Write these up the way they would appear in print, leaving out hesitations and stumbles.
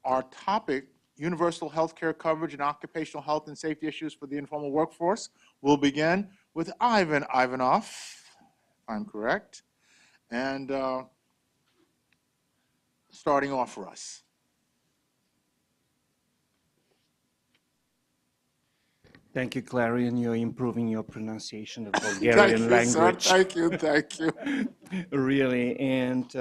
Our topic, universal healthcare coverage and occupational health and safety issues for the informal workforce, will begin with Ivanov, if I'm correct, and starting off for us. Thank you, Clarion. You're improving your pronunciation of Bulgarian language. Thank you, sir. Thank you. Really, and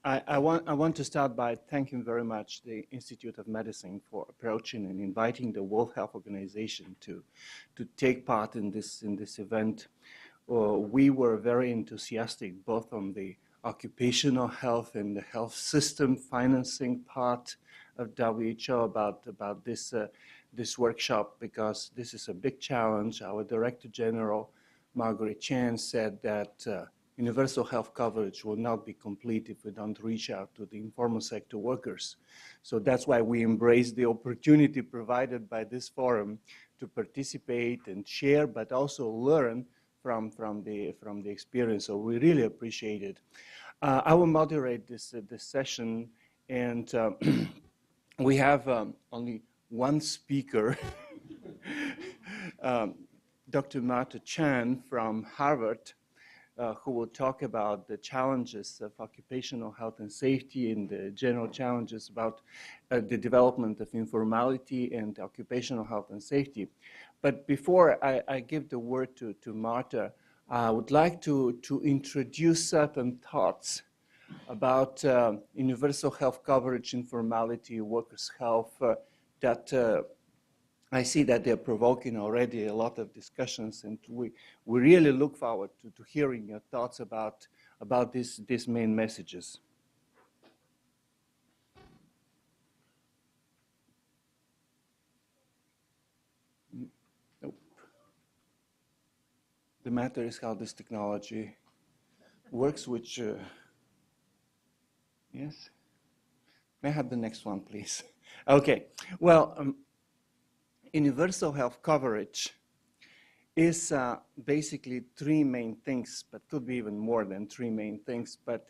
I want to start by thanking very much the Institute of Medicine for approaching and inviting the World Health Organization to take part in this event. We were very enthusiastic both on the occupational health and the health system financing part of WHO about this workshop, because this is a big challenge. Our Director General, Margaret Chan, said that universal health coverage will not be complete if we don't reach out to the informal sector workers. So that's why we embrace the opportunity provided by this forum to participate and share, but also learn from the experience. So we really appreciate it. I will moderate this session, and we have only one speaker, Dr. Martha Chan from Harvard, who will talk about the challenges of occupational health and safety and the general challenges about the development of informality and occupational health and safety. But before I give the word to Martha, I would like to introduce certain thoughts about universal health coverage, informality, workers' health, that I see that they're provoking already a lot of discussions, and we really look forward to hearing your thoughts about these main messages. Nope. The matter is how this technology works, which, yes? May I have the next one, please? Okay, well, universal health coverage is basically three main things, but could be even more than three main things. But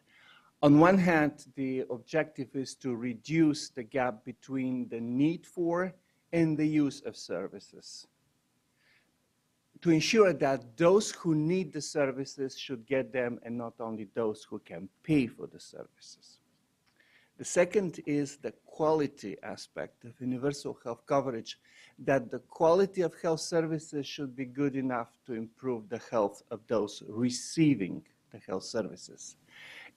on one hand, the objective is to reduce the gap between the need for and the use of services, to ensure that those who need the services should get them, and not only those who can pay for the services. The second is the quality aspect of universal health coverage, that the quality of health services should be good enough to improve the health of those receiving the health services.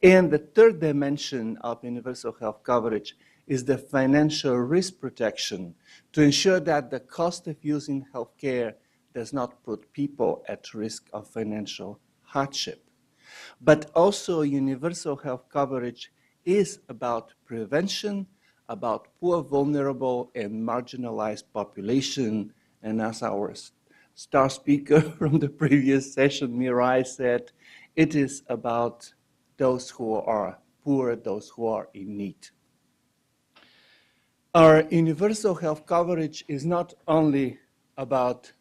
And the third dimension of universal health coverage is the financial risk protection, to ensure that the cost of using healthcare does not put people at risk of financial hardship. But also universal health coverage is about prevention, about poor, vulnerable, and marginalized population. And as our star speaker from the previous session, Mirai, said, it is about those who are poor, those who are in need. Our universal health coverage is not only about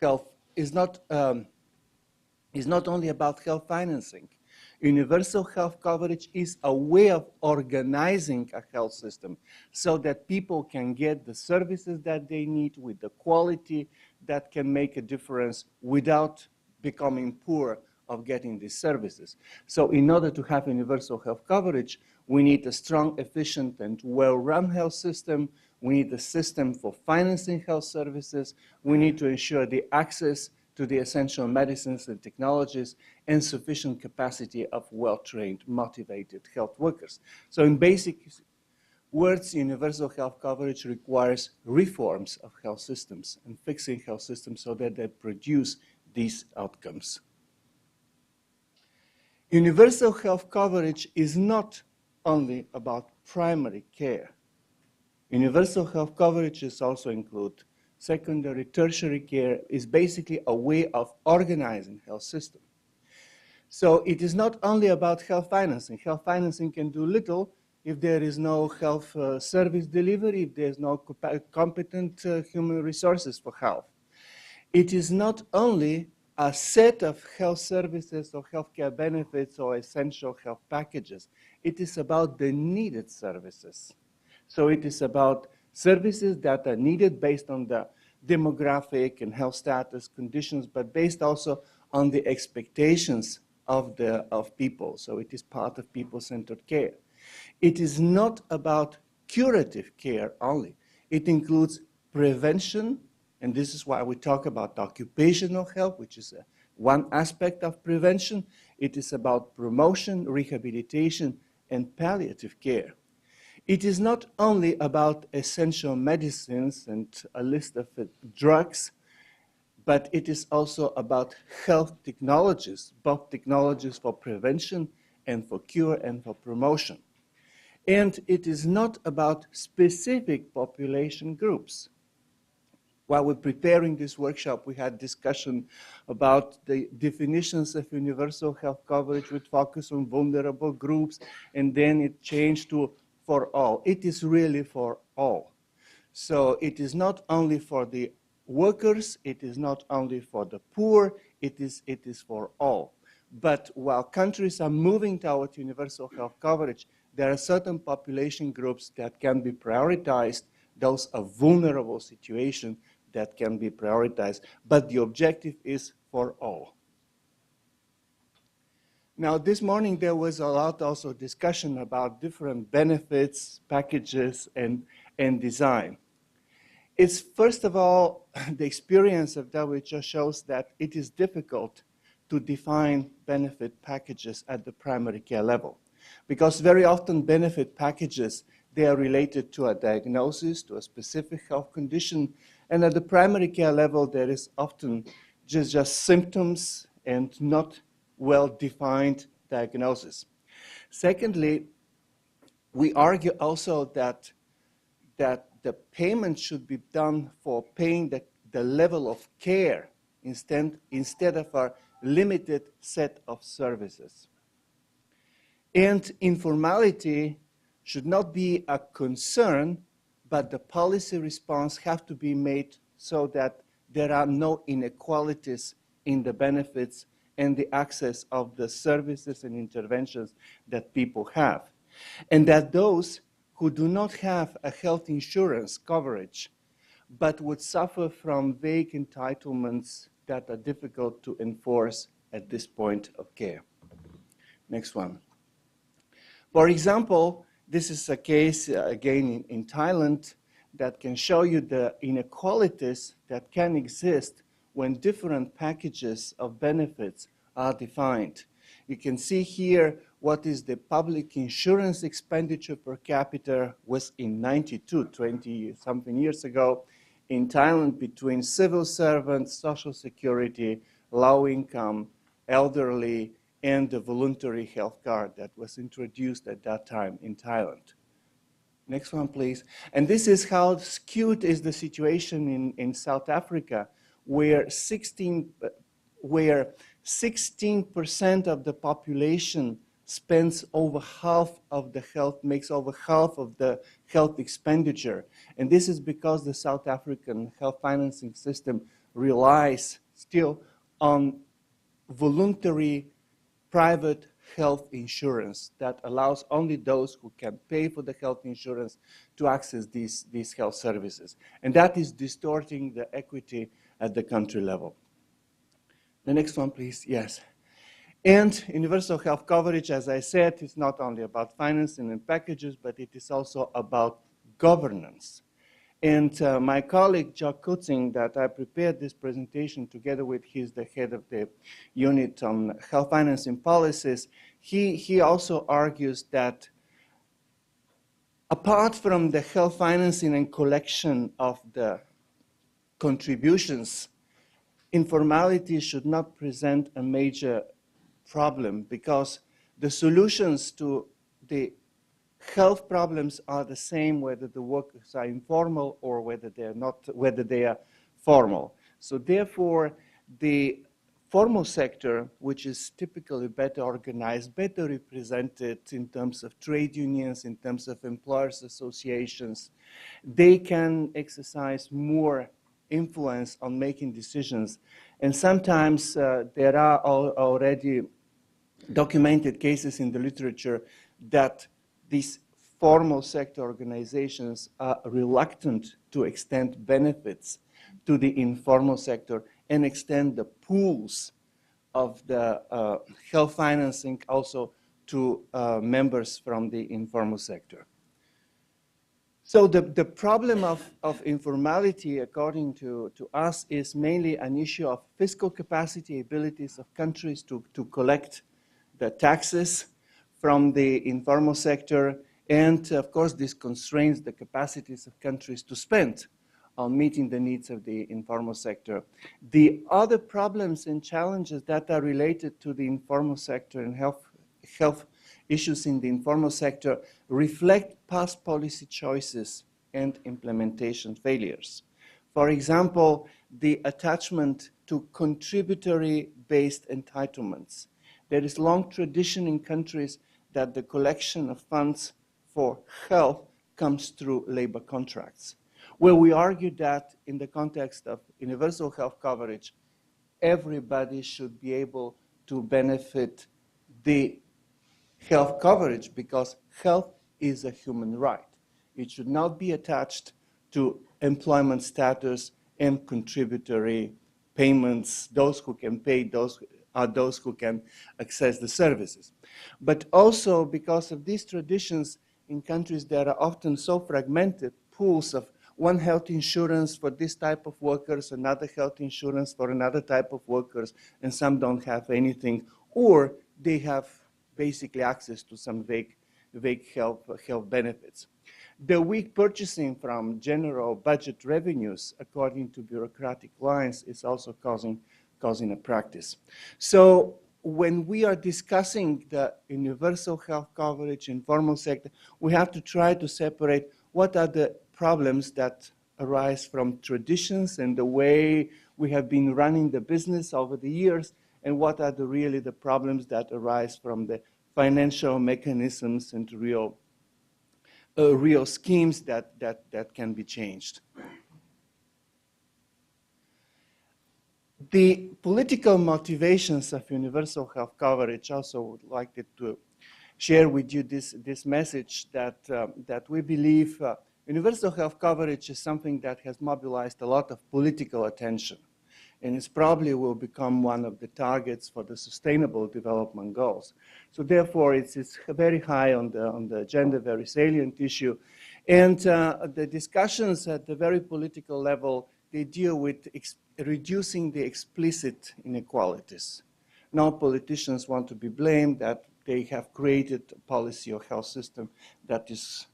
health, is not only about health financing. Universal health coverage is a way of organizing a health system so that people can get the services that they need with the quality that can make a difference without becoming poor of getting these services. So in order to have universal health coverage, we need a strong, efficient, and well-run health system. We need a system for financing health services. We need to ensure the access to the essential medicines and technologies, and sufficient capacity of well-trained, motivated health workers. So in basic words, universal health coverage requires reforms of health systems and fixing health systems so that they produce these outcomes. Universal health coverage is not only about primary care. Universal health coverage is also include secondary, tertiary care, is basically a way of organizing health system. So it is not only about health financing. Health financing can do little if there is no health service delivery, if there's no competent human resources for health. It is not only a set of health services or healthcare benefits or essential health packages. It is about the needed services. So it is about services that are needed based on the demographic and health status conditions, but based also on the expectations of people. So it is part of people-centered care. It is not about curative care only. It includes prevention, and this is why we talk about occupational health, which is one aspect of prevention. It is about promotion, rehabilitation, and palliative care. It is not only about essential medicines and a list of drugs, but it is also about health technologies, both technologies for prevention and for cure and for promotion. And it is not about specific population groups. While we're preparing this workshop, we had discussion about the definitions of universal health coverage with focus on vulnerable groups, and then it changed to for all. It is really for all. So it is not only for the workers, it is not only for the poor, it is for all. But while countries are moving toward universal health coverage, there are certain population groups that can be prioritized, those of vulnerable situations that can be prioritized, but the objective is for all. Now, this morning there was a lot also discussion about different benefits, packages, and design. It's first of all, the experience of WHO shows that it is difficult to define benefit packages at the primary care level, because very often benefit packages, they are related to a diagnosis, to a specific health condition, and at the primary care level, there is often just symptoms and not well-defined diagnosis. Secondly, we argue also that the payment should be done for paying the level of care instead of a limited set of services. And informality should not be a concern, but the policy response has to be made so that there are no inequalities in the benefits and the access of the services and interventions that people have. And that those who do not have a health insurance coverage, but would suffer from vague entitlements that are difficult to enforce at this point of care. Next one. For example, this is a case, again, in Thailand that can show you the inequalities that can exist when different packages of benefits are defined. You can see here what is the public insurance expenditure per capita was in 92, 20-something years ago, in Thailand between civil servants, social security, low income, elderly, and the voluntary health card that was introduced at that time in Thailand. Next one, please. And this is how skewed is the situation in South Africa, where 16% of the population spends over half of the health, makes over half of the health expenditure. And this is because the South African health financing system relies still on voluntary private health insurance that allows only those who can pay for the health insurance to access these health services. And that is distorting the equity at the country level. The next one, please. Yes. And universal health coverage, as I said, is not only about financing and packages, but it is also about governance. And my colleague, Joe Kutzing, that I prepared this presentation together with, he's the head of the unit on health financing policies, he also argues that apart from the health financing and collection of the contributions, informality should not present a major problem because the solutions to the health problems are the same whether the workers are informal or whether they are not, whether they are formal. So therefore, the formal sector, which is typically better organized, better represented in terms of trade unions, in terms of employers associations, they can exercise more influence on making decisions And sometimes there are already documented cases in the literature that these formal sector organizations are reluctant to extend benefits to the informal sector and extend the pools of the health financing also to members from the informal sector. So the problem of informality, according to us, is mainly an issue of fiscal capacity, abilities of countries to collect the taxes from the informal sector. And of course, this constrains the capacities of countries to spend on meeting the needs of the informal sector. The other problems and challenges that are related to the informal sector and health issues in the informal sector reflect past policy choices and implementation failures. For example, the attachment to contributory-based entitlements. There is long tradition in countries that the collection of funds for health comes through labor contracts, where we argue that in the context of universal health coverage, everybody should be able to benefit the health coverage because health is a human right. It should not be attached to employment status and contributory payments. Those who can pay, those are those who can access the services. But also because of these traditions in countries that are often so fragmented, pools of one health insurance for this type of workers, another health insurance for another type of workers, and some don't have anything, or they have basically access to some vague health benefits. The weak purchasing from general budget revenues, according to bureaucratic lines, is also causing a practice. So when we are discussing the universal health coverage, informal sector, we have to try to separate what are the problems that arise from traditions and the way we have been running the business over the years, and what are really the problems that arise from the financial mechanisms and real schemes that can be changed. The political motivations of universal health coverage, also would like to share with you this message that we believe universal health coverage is something that has mobilized a lot of political attention, and it probably will become one of the targets for the Sustainable Development Goals. So therefore, it's very high on the agenda, very salient issue. And the discussions at the very political level, they deal with reducing the explicit inequalities. Now politicians want to be blamed that they have created a policy or health system that is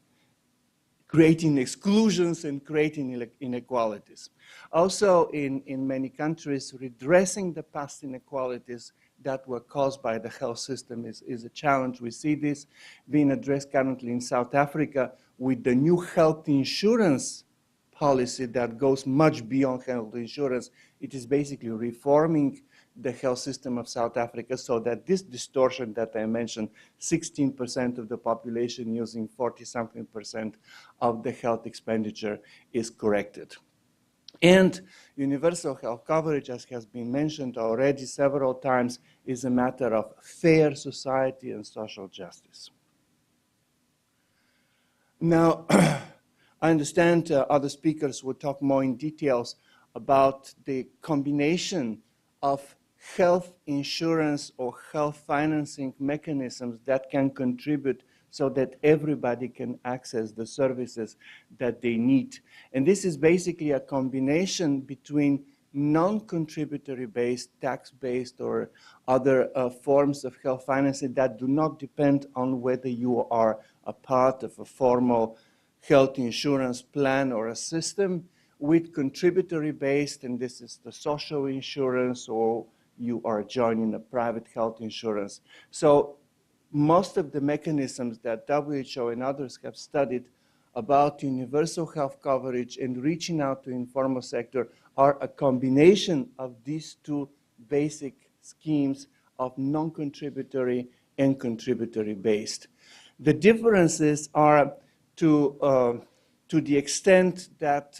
creating exclusions and creating inequalities. Also, in many countries, redressing the past inequalities that were caused by the health system is a challenge. We see this being addressed currently in South Africa with the new health insurance policy that goes much beyond health insurance. It is basically reforming the health system of South Africa so that this distortion that I mentioned, 16% of the population using 40-something% of the health expenditure, is corrected. And universal health coverage, as has been mentioned already several times, is a matter of fair society and social justice. Now, I understand other speakers will talk more in details about the combination of health insurance or health financing mechanisms that can contribute so that everybody can access the services that they need. And this is basically a combination between non-contributory based, tax-based, or other forms of health financing that do not depend on whether you are a part of a formal health insurance plan or a system, with contributory based, and this is the social insurance, or you are joining a private health insurance. So most of the mechanisms that WHO and others have studied about universal health coverage and reaching out to informal sector are a combination of these two basic schemes of non-contributory and contributory based. The differences are to the extent that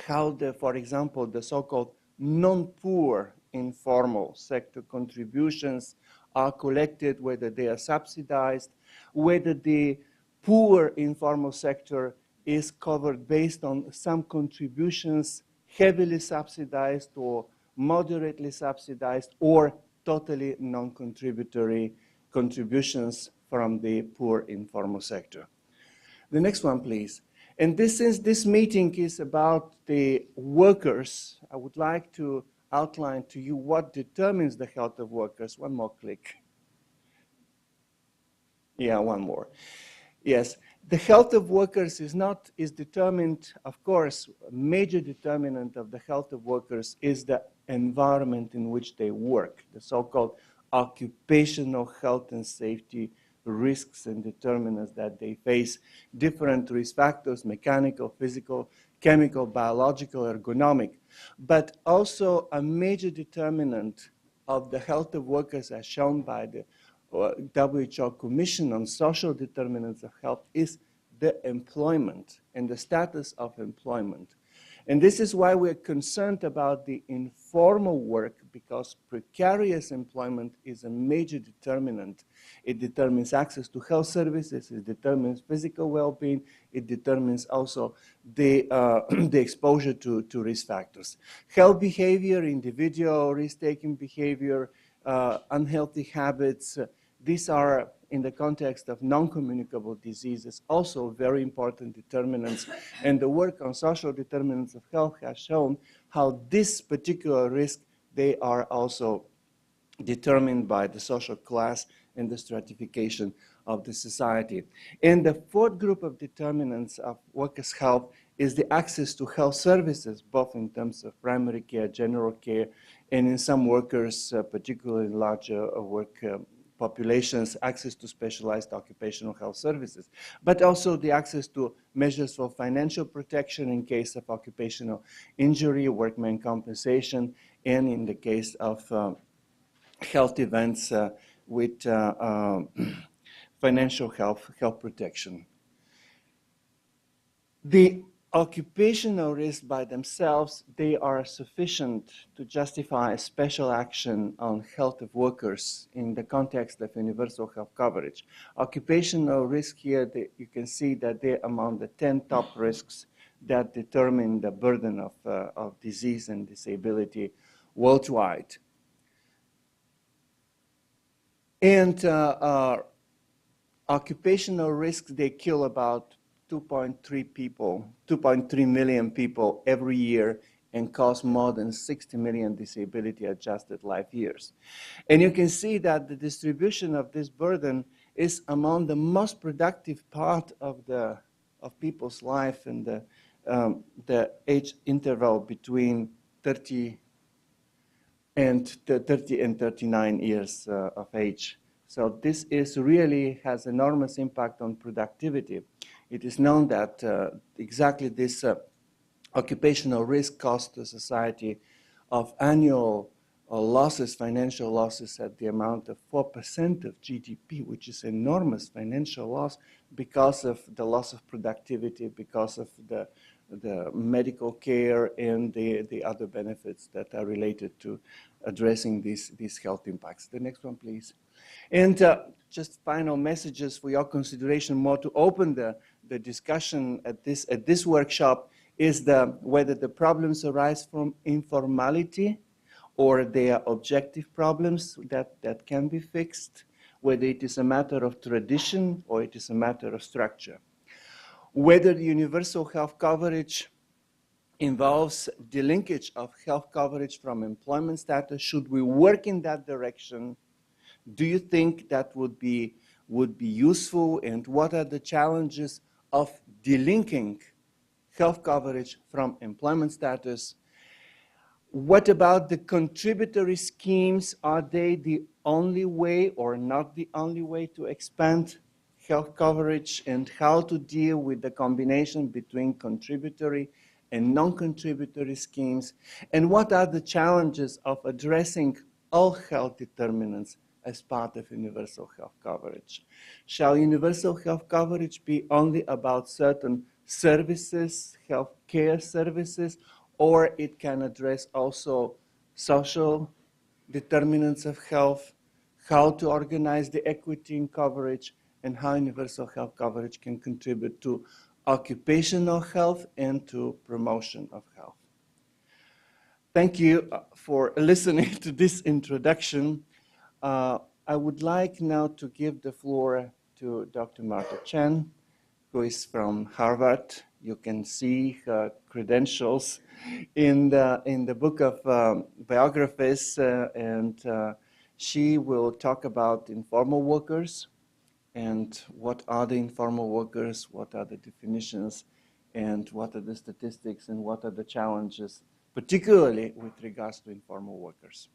how for example, the so-called non-poor informal sector contributions are collected, whether they are subsidized, whether the poor informal sector is covered based on some contributions heavily subsidized or moderately subsidized or totally non-contributory contributions from the poor informal sector. The next one, please. And since this meeting is about the workers, I would like to outline to you what determines the health of workers. One more click. Yeah, one more. Yes, the health of workers is determined, of course, a major determinant of the health of workers is the environment in which they work, the so-called occupational health and safety risks and determinants that they face, different risk factors, mechanical, physical, chemical, biological, ergonomic, but also a major determinant of the health of workers as shown by the WHO Commission on Social Determinants of Health is the employment and the status of employment. And this is why we're concerned about the informal work, because precarious employment is a major determinant. It determines access to health services, it determines physical well-being, it determines also the, the exposure to risk factors. Health behavior, individual risk-taking behavior, unhealthy habits, these are, in the context of non-communicable diseases, also very important determinants. And the work on social determinants of health has shown how this particular risk, they are also determined by the social class and the stratification of the society. And the fourth group of determinants of workers' health is the access to health services, both in terms of primary care, general care, and in some workers, particularly larger work populations, access to specialized occupational health services, but also the access to measures for financial protection in case of occupational injury, workman compensation, and in the case of health events with financial health protection. The occupational risks by themselves, they are sufficient to justify special action on health of workers in the context of universal health coverage. Occupational risk here, you can see that they're among the 10 top risks that determine the burden of disease and disability worldwide. And occupational risks, they kill about 2.3 million people every year and cause more than 60 million disability-adjusted life years. And you can see that the distribution of this burden is among the most productive part of people's life, and the age interval between 30 and 39 years of age. So this really has enormous impact on productivity. It is known that exactly this occupational risk costs the society of annual losses, financial losses at the amount of 4% of GDP, which is enormous financial loss because of the loss of productivity, because of the medical care and the other benefits that are related to addressing these health impacts. The next one, please. And just final messages for your consideration, more to open the discussion at this workshop is whether the problems arise from informality or they are objective problems that can be fixed, whether it is a matter of tradition or it is a matter of structure. Whether the universal health coverage involves the linkage of health coverage from employment status. Should we work in that direction? Do you think that would be useful? And what are the challenges of delinking health coverage from employment status? What about the contributory schemes? Are they the only way or not the only way to expand health coverage, and how to deal with the combination between contributory and non-contributory schemes? And what are the challenges of addressing all health determinants as part of universal health coverage? Shall universal health coverage be only about certain services, health care services, or it can address also social determinants of health, how to organize the equity in coverage, and how universal health coverage can contribute to occupational health and to promotion of health. Thank you for listening to this introduction. I would like now to give the floor to Dr. Martha Chen, who is from Harvard. You can see her credentials in the book of biographies, and she will talk about informal workers and what are the informal workers, what are the definitions, and what are the statistics, and what are the challenges, particularly with regards to informal workers.